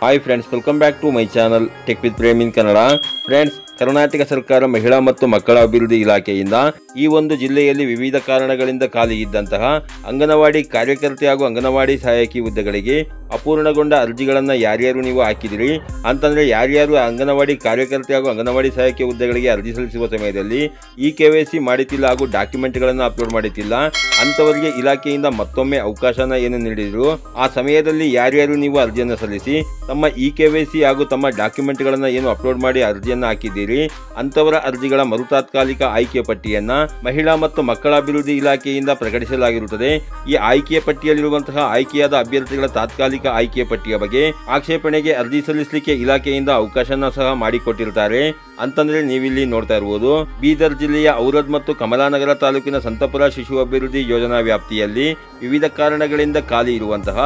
Hi friends, welcome back to my channel tech with Prem in Kannada. Friends, Karnataka ಸರ್ಕಾರ ಮಹಿಳಾ ಮತ್ತು ಮಕ್ಕಳ ಅಭಿವೃದ್ಧಿ ಇಲಾಖೆಯಿಂದ ಈ ಒಂದು ಜಿಲ್ಲೆಯಲ್ಲಿ ವಿವಿಧ ಕಾರಣಗಳಿಂದ ಖಾಲಿ ಇದ್ದಂತಹ ಅಂಗನವಾಡಿ ಕಾರ್ಯಕರ್ತೆ ಹಾಗೂ ಅಂಗನವಾಡಿ ಸಹಾಯಕಿ ಹುದ್ದೆಗಳಿಗೆ ಅಪೂರ್ಣಗೊಂಡ ಅರ್ಜಿಗಳನ್ನು ಯಾರ್ಯಾರು ನೀವು ಹಾಕಿದಿರಿ ಅಂತಂದರೆ, ಯಾರ್ಯಾರು ಅಂಗನವಾಡಿ ಕಾರ್ಯಕರ್ತೆ ಹಾಗೂ ಅಂಗನವಾಡಿ ಸಹಾಯಕಿ ಹುದ್ದೆಗಳಿಗೆ ಅರ್ಜಿ ಸಲ್ಲಿಸುವ ಸಮಯದಲ್ಲಿ KYC ಮಾಡುತ್ತಿಲ್ಲ ಹಾಗೂ ಡಾಕ್ಯುಮೆಂಟ್ಗಳನ್ನು ಅಪ್ಲೋಡ್ ಮಾಡುತ್ತಿಲ್ಲ ಅಂಥವರಿಗೆ ಇಲಾಖೆಯಿಂದ ಮತ್ತೊಮ್ಮೆ ಅವಕಾಶನ ಏನು ನೀಡಿದ್ರು, ಆ ಸಮಯದಲ್ಲಿ ಯಾರ್ಯಾರು ನೀವು ಅರ್ಜಿಯನ್ನು ಸಲ್ಲಿಸಿ ತಮ್ಮ KYC ಹಾಗೂ ತಮ್ಮ ಡಾಕ್ಯುಮೆಂಟ್ಗಳನ್ನು ಏನು ಅಪ್ಲೋಡ್ ಮಾಡಿ ಅರ್ಜಿಯನ್ನು ಹಾಕಿದ್ದೀರಿ ಅಂತವರ ಅರ್ಜಿಗಳ ಮರುತಾತ್ಕಾಲಿಕ ಆಯ್ಕೆ ಪಟ್ಟಿಯನ್ನ ಮಹಿಳಾ ಮತ್ತು ಮಕ್ಕಳ ಅಭಿವೃದ್ಧಿ ಇಲಾಖೆಯಿಂದ ಪ್ರಕಟಿಸಲಾಗಿರುತ್ತದೆ. ಈ ಆಯ್ಕೆಯ ಪಟ್ಟಿಯಲ್ಲಿರುವಂತಹ ಆಯ್ಕೆಯಾದ ಅಭ್ಯರ್ಥಿಗಳ ತಾತ್ಕಾಲಿಕ ಆಯ್ಕೆಯ ಪಟ್ಟಿಯ ಬಗ್ಗೆ ಆಕ್ಷೇಪಣೆಗೆ ಅರ್ಜಿ ಸಲ್ಲಿಸಲಿಕ್ಕೆ ಇಲಾಖೆಯಿಂದ ಅವಕಾಶನ ಸಹ ಮಾಡಿಕೊಟ್ಟಿರುತ್ತಾರೆ. ಅಂತಂದ್ರೆ ನೀವಿಲ್ಲಿ ನೋಡ್ತಾ ಇರುವುದು ಬೀದರ್ ಜಿಲ್ಲೆಯ ಔರದ್ ಮತ್ತು ಕಮಲಾನಗರ ತಾಲೂಕಿನ ಸಂತಪುರ ಶಿಶು ಅಭಿವೃದ್ಧಿ ಯೋಜನಾ ವ್ಯಾಪ್ತಿಯಲ್ಲಿ ವಿವಿಧ ಕಾರಣಗಳಿಂದ ಖಾಲಿ ಇರುವಂತಹ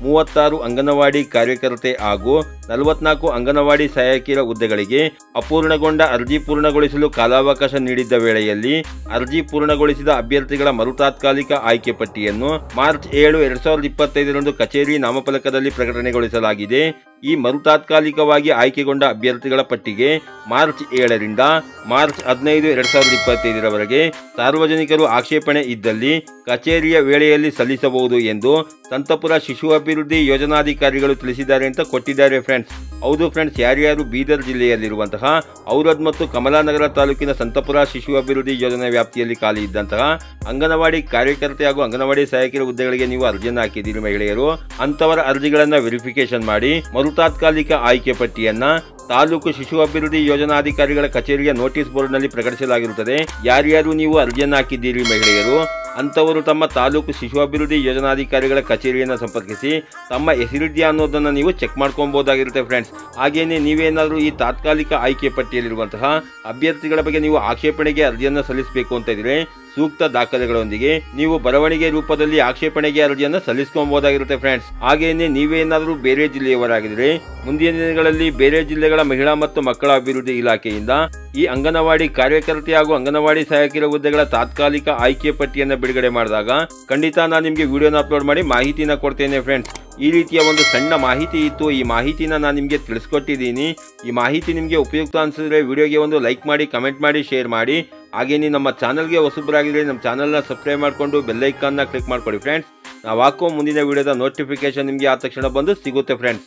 36 ಅಂಗನವಾಡಿ ಕಾರ್ಯಕರ್ತೆ ಹಾಗೂ 44 ಅಂಗನವಾಡಿ ಸಹಾಯಕಿಯರ ಹುದ್ದೆಗಳಿಗೆ ಅಪೂರ್ಣಗೊಂಡ ಅರ್ಜಿ ಪೂರ್ಣಗೊಳಿಸಲು ಕಾಲಾವಕಾಶ ನೀಡಿದ್ದ ವೇಳೆಯಲ್ಲಿ ಅರ್ಜಿ ಪೂರ್ಣಗೊಳಿಸಿದ ಅಭ್ಯರ್ಥಿಗಳ ಮರುತಾತ್ಕಾಲಿಕ ಆಯ್ಕೆ ಪಟ್ಟಿಯನ್ನು ಮಾರ್ಚ್ 7, 2025ರಂದು ಕಚೇರಿ ನಾಮಫಲಕದಲ್ಲಿ ಪ್ರಕಟಣೆಗೊಳಿಸಲಾಗಿದೆ. ಈ ಮರುತಾತ್ಕಾಲಿಕವಾಗಿ ಆಯ್ಕೆಗೊಂಡ ಅಭ್ಯರ್ಥಿಗಳ ಪಟ್ಟಿಗೆ ಮಾರ್ಚ್ 7ರಿಂದ ಮಾರ್ಚ್ 15, 2025ರವರೆಗೆ ಸಾರ್ವಜನಿಕರು ಆಕ್ಷೇಪಣೆ ಇದ್ದಲ್ಲಿ ಕಚೇರಿಯ ವೇಳೆಯಲ್ಲಿ ಸಲ್ಲಿಸಬಹುದು ಎಂದು ಸಂತಪುರ ಶಿಶು ಅಭಿವೃದ್ಧಿ ಯೋಜನಾಧಿಕಾರಿಗಳು ತಿಳಿಸಿದ್ದಾರೆ ಅಂತ ಕೊಟ್ಟಿದ್ದಾರೆ ಫ್ರೆಂಡ್ಸ್. ಹೌದು ಫ್ರೆಂಡ್ಸ್, ಯಾರ್ಯಾರು ಬೀದರ್ ಜಿಲ್ಲೆಯಲ್ಲಿರುವಂತಹ ಔರದ್ ಮತ್ತು ಕಮಲಾನಗರ ತಾಲೂಕಿನ ಸಂತಪುರ ಶಿಶು ಅಭಿವೃದ್ಧಿ ಯೋಜನಾ ವ್ಯಾಪ್ತಿಯಲ್ಲಿ ಖಾಲಿ ಇದ್ದಂತಹ ಅಂಗನವಾಡಿ ಕಾರ್ಯಕರ್ತೆ ಹಾಗೂ ಅಂಗನವಾಡಿ ಸಹಾಯಕಿಯರ ಹುದ್ದೆಗಳಿಗೆ ನೀವು ಅರ್ಜಿಯನ್ನು ಹಾಕಿದ್ದೀರಿ ಮಹಿಳೆಯರು, ಅಂತವರ ಅರ್ಜಿಗಳನ್ನ ವೆರಿಫಿಕೇಶನ್ ಮಾಡಿ ಮರುತಾತ್ಕಾಲಿಕ ಆಯ್ಕೆ ಪಟ್ಟಿಯನ್ನ ತಾಲೂಕು ಶಿಶು ಅಭಿವೃದ್ಧಿ ಯೋಜನಾಧಿಕಾರಿಗಳ ಕಚೇರಿಯ ನೋಟಿಸ್ ಬೋರ್ಡ್ನಲ್ಲಿ ಪ್ರಕಟಿಸಲಾಗಿರುತ್ತದೆ. ಯಾರ್ಯಾರು ನೀವು ಅರ್ಜಿಯನ್ನು ಹಾಕಿದ್ದೀರಿ ಮಹಿಳೆಯರು ಅಂತವರು ತಮ್ಮ ತಾಲೂಕು ಶಿಶು ಅಭಿವೃದ್ಧಿ ಯೋಜನಾಧಿಕಾರಿಗಳ ಕಚೇರಿಯನ್ನು ಸಂಪರ್ಕಿಸಿ ತಮ್ಮ ಹೆಸರಿದೆಯಾ ಅನ್ನೋದನ್ನು ನೀವು ಚೆಕ್ ಮಾಡ್ಕೊಬಹುದಾಗಿರುತ್ತೆ ಫ್ರೆಂಡ್ಸ್. ಹಾಗೇನೆ ನೀವೇನಾದರೂ ಈ ತಾತ್ಕಾಲಿಕ ಆಯ್ಕೆ ಪಟ್ಟಿಯಲ್ಲಿರುವಂತಹ ಅಭ್ಯರ್ಥಿಗಳ ಬಗ್ಗೆ ನೀವು ಆಕ್ಷೇಪಣೆಗೆ ಅರ್ಜಿಯನ್ನು ಸಲ್ಲಿಸಬೇಕು ಅಂತ ಇದ್ರೆ ಸೂಕ್ತ ದಾಖಲೆಗಳೊಂದಿಗೆ ನೀವು ಬರವಣಿಗೆ ರೂಪದಲ್ಲಿ ಆಕ್ಷೇಪಣೆಗೆ ಅರ್ಜಿಯನ್ನು ಸಲ್ಲಿಸ್ಕೊಬಹುದಾಗಿರುತ್ತೆ ಫ್ರೆಂಡ್ಸ್. ಹಾಗೇನೆ ನೀವೇನಾದರೂ ಬೇರೆ ಜಿಲ್ಲೆಯವರಾಗಿದ್ರೆ ಮುಂದಿನ ದಿನಗಳಲ್ಲಿ ಬೇರೆ ಜಿಲ್ಲೆಗಳ ಮಹಿಳಾ ಮತ್ತು ಮಕ್ಕಳ ಅಭಿವೃದ್ಧಿ ಇಲಾಖೆಯಿಂದ ಈ ಅಂಗನವಾಡಿ ಕಾರ್ಯಕರ್ತೆ ಹಾಗೂ ಅಂಗನವಾಡಿ ಸಹಾಯಕಿಯರ ಹುದ್ದೆಗಳ ತಾತ್ಕಾಲಿಕ ಆಯ್ಕೆ ಪಟ್ಟಿಯನ್ನು ಬಿಡುಗಡೆ ಮಾಡಿದಾಗ ಖಂಡಿತ ನಾನು ನಿಮಗೆ ವಿಡಿಯೋನ ಅಪ್ಲೋಡ್ ಮಾಡಿ ಮಾಹಿತಿನ ಕೊಡ್ತೇನೆ ಫ್ರೆಂಡ್ಸ್. ಈ ರೀತಿಯ ಒಂದು ಸಣ್ಣ ಮಾಹಿತಿ ಇತ್ತು, ಈ ಮಾಹಿತಿನ ನಾನು ನಿಮಗೆ ತಿಳಿಸ್ಕೊಟ್ಟಿದ್ದೀನಿ. ಈ ಮಾಹಿತಿ ನಿಮಗೆ ಉಪಯುಕ್ತ ಅನಿಸಿದ್ರೆ ವಿಡಿಯೋಗೆ ಒಂದು ಲೈಕ್ ಮಾಡಿ, ಕಮೆಂಟ್ ಮಾಡಿ, ಶೇರ್ ಮಾಡಿ. ಹಾಗೆ ನೀವು ನಮ್ಮ ಚಾನಲ್ಗೆ ಹೊಸಬರಾಗಿದ್ರೆ ನಮ್ಮ ಚಾನಲ್ನ ಸಬ್ಸ್ಕ್ರೈಬ್ ಮಾಡಿಕೊಂಡು ಬೆಲ್ಲೈಕನ್ನ ಕ್ಲಿಕ್ ಮಾಡ್ಕೊಳ್ಳಿ ಫ್ರೆಂಡ್ಸ್. ನಾವು ಹಾಕೋ ಮುಂದಿನ ವಿಡಿಯೋದ ನೋಟಿಫಿಕೇಶನ್ ನಿಮಗೆ ಆದ ತಕ್ಷಣ ಬಂದು ಸಿಗುತ್ತೆ ಫ್ರೆಂಡ್ಸ್.